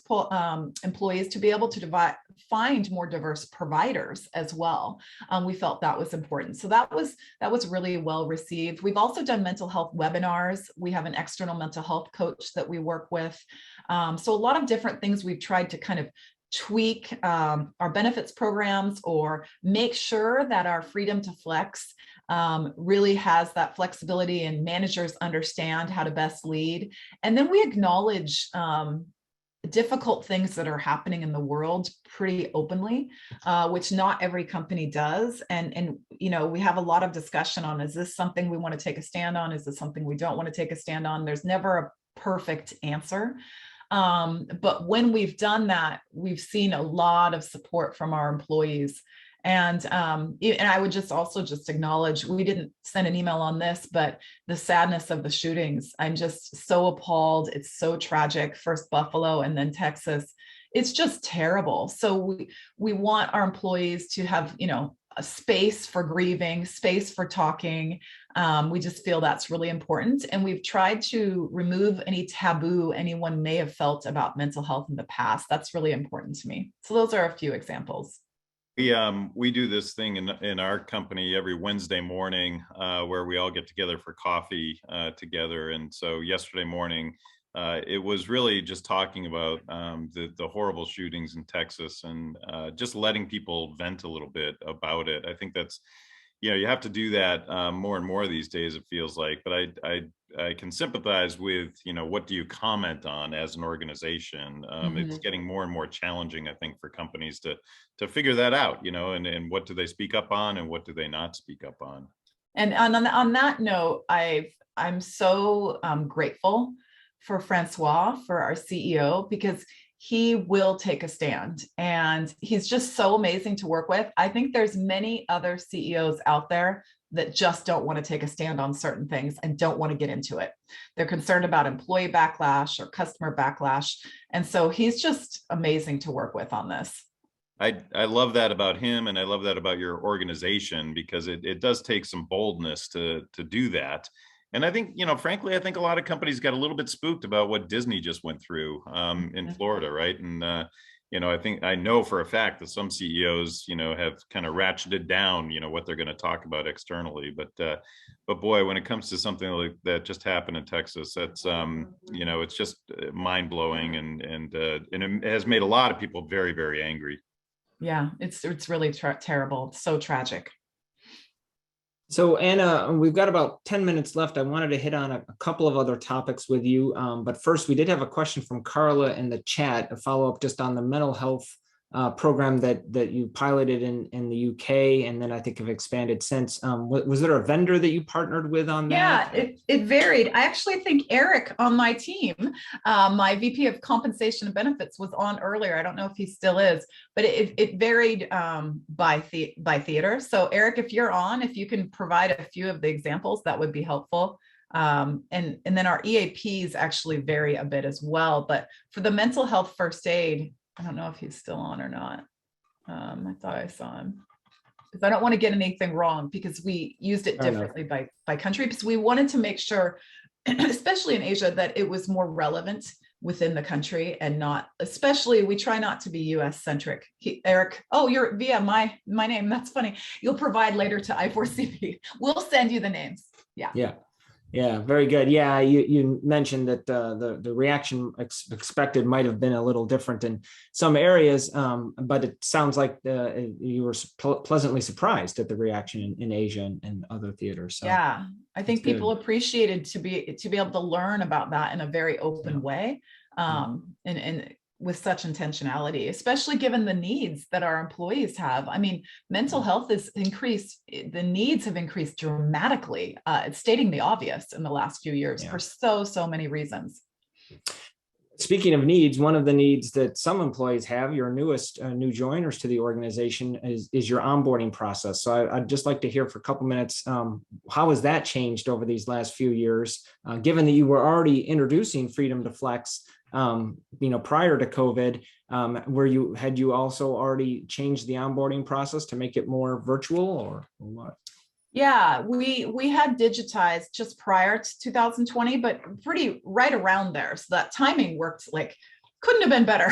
[SPEAKER 3] employees to be able to find more diverse providers as well. We felt that was important. So that was really well received. We've also done mental health webinars. We have an external mental health coach that we work with. So a lot of different things we've tried to kind of tweak our benefits programs, or make sure that our freedom to flex really has that flexibility, and managers understand how to best lead. And then we acknowledge difficult things that are happening in the world pretty openly, which not every company does. And we have a lot of discussion on, is this something we want to take a stand on? Is this something we don't want to take a stand on? There's never a perfect answer. But when we've done that, we've seen a lot of support from our employees. And I would also acknowledge, we didn't send an email on this, but the sadness of the shootings, I'm just so appalled. It's so tragic. First Buffalo and then Texas. It's just terrible. So we want our employees to have, a space for grieving, space for talking. We just feel that's really important. And we've tried to remove any taboo anyone may have felt about mental health in the past. That's really important to me. So those are a few examples.
[SPEAKER 2] We do this thing in our company every Wednesday morning where we all get together for coffee together. And so yesterday morning, it was really just talking about the horrible shootings in Texas, and just letting people vent a little bit about it. I think that's, you have to do that more and more these days, it feels like. But I can sympathize with, what do you comment on as an organization? It's getting more and more challenging, I think, for companies to figure that out, and what do they speak up on and what do they not speak up on?
[SPEAKER 3] And on that note, I'm so grateful for Francois, for our CEO, because he will take a stand, and he's just so amazing to work with. I think there's many other CEOs out there that just don't want to take a stand on certain things and don't want to get into it. They're concerned about employee backlash or customer backlash. And so he's just amazing to work with on this.
[SPEAKER 2] I love that about him, and I love that about your organization, because it does take some boldness to do that. And I think, frankly, I think a lot of companies got a little bit spooked about what Disney just went through in Florida, right? And I know for a fact that some CEOs, have kind of ratcheted down, what they're going to talk about externally. But boy, when it comes to something like that just happened in Texas, that's it's just mind blowing, and it has made a lot of people very, very angry.
[SPEAKER 3] Yeah, it's really terrible. It's so tragic.
[SPEAKER 1] So Anna, we've got about 10 minutes left. I wanted to hit on a couple of other topics with you. But first, we did have a question from Carla in the chat, a follow-up just on the mental health program that you piloted in the UK, and then I think have expanded since. Was there a vendor that you partnered with on that?
[SPEAKER 3] Yeah, it varied. I actually think Eric on my team, my VP of compensation and benefits, was on earlier. I don't know if he still is, but it varied by theater. So Eric, if you're on, if you can provide a few of the examples, that would be helpful. And then our EAPs actually vary a bit as well. But for the mental health first aid, I don't know if he's still on or not. I thought I saw him. Because I don't want to get anything wrong, because we used it
[SPEAKER 1] Fair enough.
[SPEAKER 3] differently by country, because we wanted to make sure, especially in Asia, that it was more relevant within the country and not, especially, we try not to be US centric. Eric, oh, you're via my name. That's funny. You'll provide later to I4CP. We'll send you the names. Yeah.
[SPEAKER 1] Yeah. Yeah, very good. Yeah, you mentioned that the reaction expected might have been a little different in some areas, but it sounds like you were pleasantly surprised at the reaction in Asia and other theaters. So
[SPEAKER 3] yeah, I think
[SPEAKER 1] good.
[SPEAKER 3] people appreciated to be able to learn about that in a very open way, and with such intentionality, especially given the needs that our employees have. I mean, mental health is increased, the needs have increased dramatically. It's stating the obvious in the last few years for so many reasons.
[SPEAKER 1] Speaking of needs, one of the needs that some employees have, your newest new joiners to the organization, is your onboarding process. So I'd just like to hear for a couple minutes, how has that changed over these last few years, given that you were already introducing Freedom to Flex, prior to COVID, had you also already changed the onboarding process to make it more virtual, or what?
[SPEAKER 3] Yeah, we had digitized just prior to 2020, but pretty right around there. So that timing worked like couldn't have been better.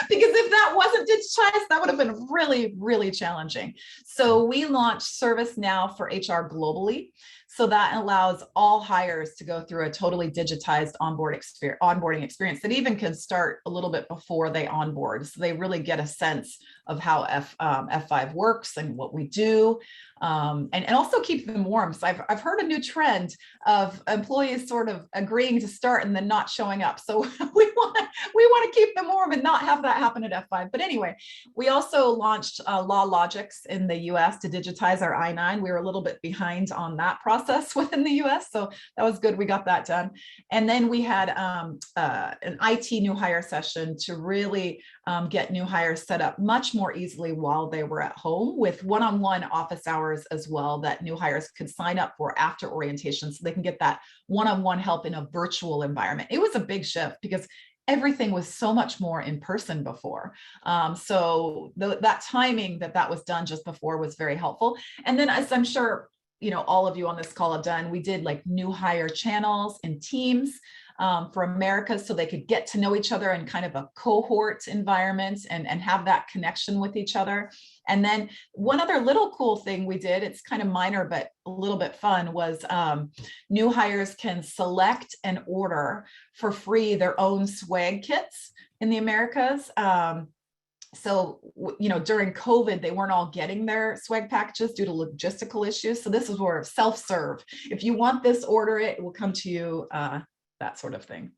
[SPEAKER 3] Because if that wasn't digitized, that would have been really, really challenging. So we launched ServiceNow for HR globally. So that allows all hires to go through a totally digitized onboarding experience that even can start a little bit before they onboard. So they really get a sense of how F5 works and what we do, and also keep them warm. So I've heard a new trend of employees sort of agreeing to start and then not showing up. So we want to keep them warm and not have that happen at F5. But anyway, we also launched Law Logics in the US to digitize our I-9. We were a little bit behind on that process within the US. So that was good. We got that done. And then we had an IT new hire session to really get new hires set up much more easily while they were at home, with one-on-one office hours as well that new hires could sign up for after orientation, so they can get that one-on-one help in a virtual environment. It was a big shift because everything was so much more in person before. So that timing that was done just before was very helpful. And then, as I'm sure all of you on this call have done, we did like new hire channels and teams for America, so they could get to know each other in kind of a cohort environment and have that connection with each other. And then one other little cool thing we did, it's kind of minor but a little bit fun, was new hires can select and order for free their own swag kits in the Americas. So, during COVID, they weren't all getting their swag packages due to logistical issues. So this is where self-serve. If you want this, order it. It will come to you, that sort of thing.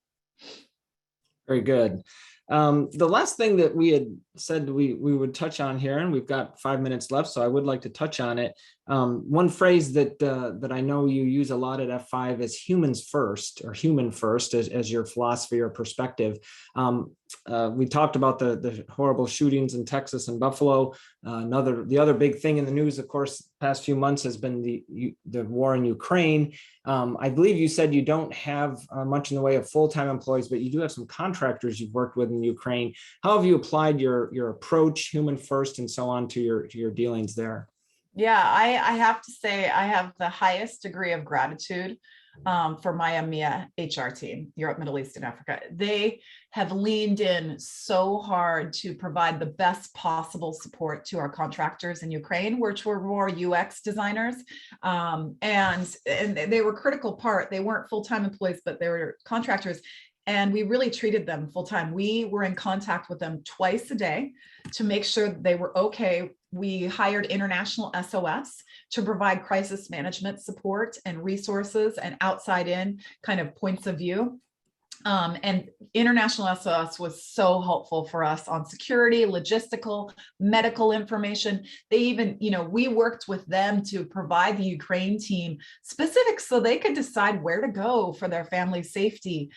[SPEAKER 1] Very good. The last thing that we had said we would touch on here, and we've got 5 minutes left, so I would like to touch on it. One phrase that I know you use a lot at F5 is humans first, or human first, as your philosophy or perspective. We talked about the horrible shootings in Texas and Buffalo. The other big thing in the news, of course, past few months has been the war in Ukraine. I believe you said you don't have much in the way of full-time employees, but you do have some contractors you've worked with in Ukraine. How have you applied your approach, human first, and so on to your dealings there?
[SPEAKER 3] Yeah, I have to say I have the highest degree of gratitude for my EMEA HR team, Europe, Middle East, and Africa. They have leaned in so hard to provide the best possible support to our contractors in Ukraine, which were more UX designers. And they were a critical part. They weren't full-time employees, but they were contractors. And we really treated them full-time. We were in contact with them twice a day to make sure that they were okay. We hired International SOS to provide crisis management support and resources and outside in kind of points of view. And International SOS was so helpful for us on security, logistical, medical information. They even, we worked with them to provide the Ukraine team specifics so they could decide where to go for their family's safety,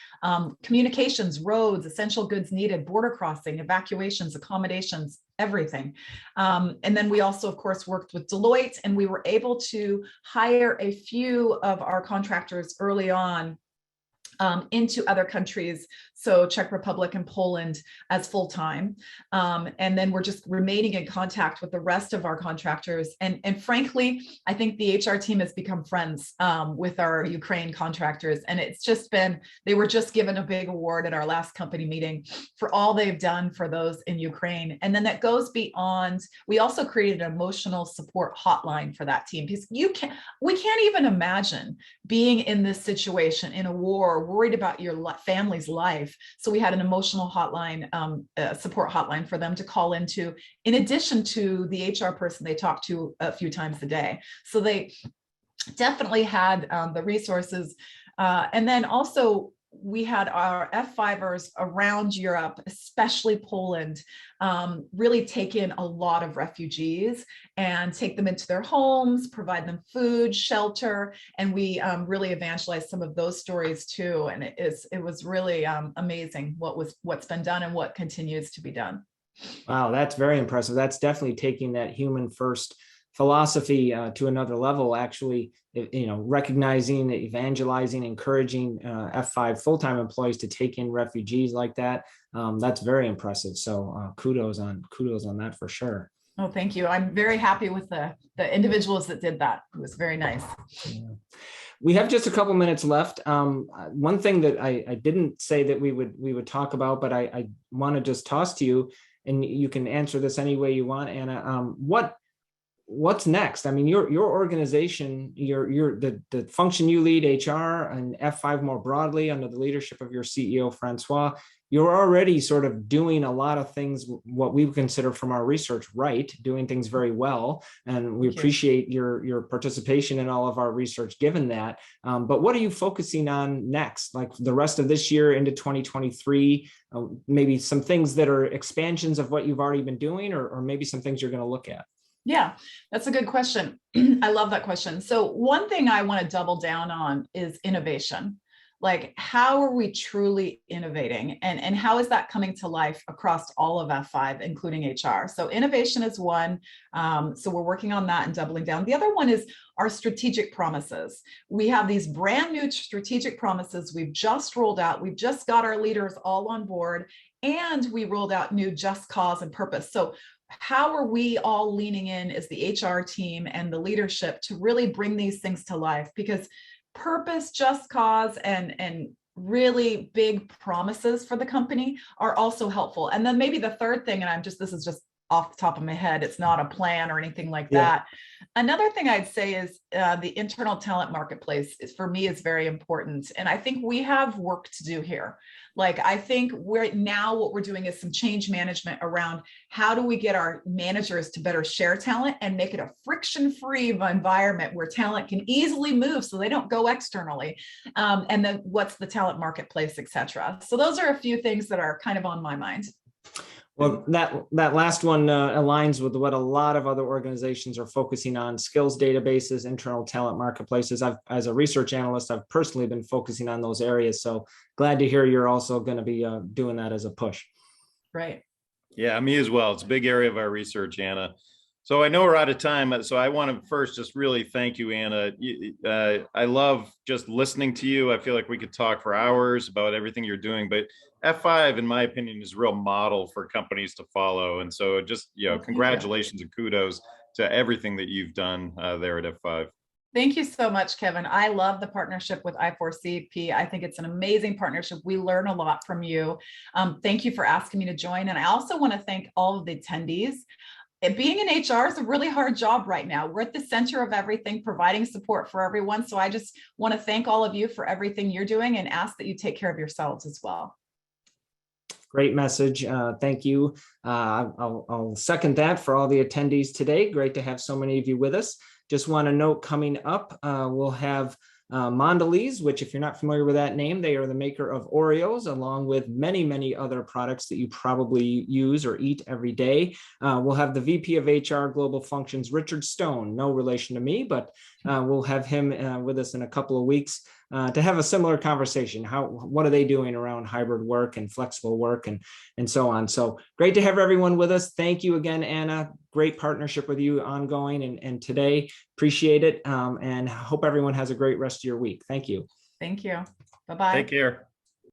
[SPEAKER 3] communications, roads, essential goods needed, border crossing, evacuations, accommodations, everything. And then we also, of course, worked with Deloitte, and we were able to hire a few of our contractors early on into other countries, so Czech Republic and Poland as full-time. And then we're just remaining in contact with the rest of our contractors. And frankly, I think the HR team has become friends with our Ukraine contractors. And it's just been, they were just given a big award at our last company meeting for all they've done for those in Ukraine. And then that goes beyond, we also created an emotional support hotline for that team, because we can't even imagine being in this situation in a war, worried about your family's life. So we had an emotional hotline, support hotline for them to call into, in addition to the HR person they talked to a few times a day. So they definitely had the resources. And then also we had our F5ers around Europe, especially Poland, really take in a lot of refugees and take them into their homes, provide them food, shelter, and we really evangelized some of those stories too. And it was really amazing what's been done and what continues to be done.
[SPEAKER 1] Wow, that's very impressive. That's definitely taking that human first philosophy to another level, actually, recognizing, evangelizing, encouraging F5 full-time employees to take in refugees like that. That's very impressive. So kudos on that for sure.
[SPEAKER 3] Oh, thank you. I'm very happy with the individuals that did that. It was very nice.
[SPEAKER 1] Yeah. We have just a couple minutes left. One thing that I didn't say that we would talk about, but I want to just toss to you, and you can answer this any way you want, Anna. What's next? I mean, your organization, the function you lead, HR and F5 more broadly under the leadership of your CEO, Francois, you're already sort of doing a lot of things, what we consider from our research, right, doing things very well. And we appreciate your participation in all of our research given that. But what are you focusing on next, like the rest of this year into 2023? Maybe some things that are expansions of what you've already been doing, or maybe some things you're going to look at?
[SPEAKER 3] Yeah, that's a good question. I love that question. So one thing I want to double down on is innovation. Like, how are we truly innovating, and how is that coming to life across all of F5, including HR? So innovation is one. So we're working on that and doubling down. The other one is our strategic promises. We have these brand new strategic promises we've just rolled out. We've just got our leaders all on board, and we rolled out new just cause and purpose. So how are we all leaning in as the HR team and the leadership to really bring these things to life? Because purpose, just cause, and really big promises for the company are also helpful. And then maybe the third thing, and this is just off the top of my head, it's not a plan or anything like that. Another thing I'd say is the internal talent marketplace for me is very important. And I think we have work to do here. Like, I think what we're doing is some change management around how do we get our managers to better share talent and make it a friction-free environment where talent can easily move so they don't go externally. And then what's the talent marketplace, et cetera. So those are a few things that are kind of on my mind.
[SPEAKER 1] Well, that last one aligns with what a lot of other organizations are focusing on: skills databases, internal talent marketplaces. As a research analyst, I've personally been focusing on those areas. So glad to hear you're also going to be doing that as a push.
[SPEAKER 3] Right.
[SPEAKER 2] Yeah, me as well. It's a big area of our research, Anna. So I know we're out of time. So I want to first just really thank you, Anna. I love just listening to you. I feel like we could talk for hours about everything you're doing, but F5, in my opinion, is a real model for companies to follow. And so just, congratulations and kudos to everything that you've done there at F5.
[SPEAKER 3] Thank you so much, Kevin. I love the partnership with I4CP. I think it's an amazing partnership. We learn a lot from you. Thank you for asking me to join. And I also want to thank all of the attendees. Being in HR is a really hard job right now. We're at the center of everything, providing support for everyone. So I just want to thank all of you for everything you're doing and ask that you take care of yourselves as well.
[SPEAKER 1] Great message. Thank you. I'll second that for all the attendees today. Great to have so many of you with us. Just want to note, coming up, we'll have Mondelez, which, if you're not familiar with that name, they are the maker of Oreos, along with many, many other products that you probably use or eat every day. We'll have the VP of HR Global Functions, Richard Stone, no relation to me, but we'll have him with us in a couple of weeks to have a similar conversation. What are they doing around hybrid work and flexible work and so on. So great to have everyone with us. Thank you again, Anna. Great partnership with you ongoing and today. Appreciate it, and hope everyone has a great rest of your week. Thank you.
[SPEAKER 3] Thank you. Bye-bye.
[SPEAKER 2] Take care.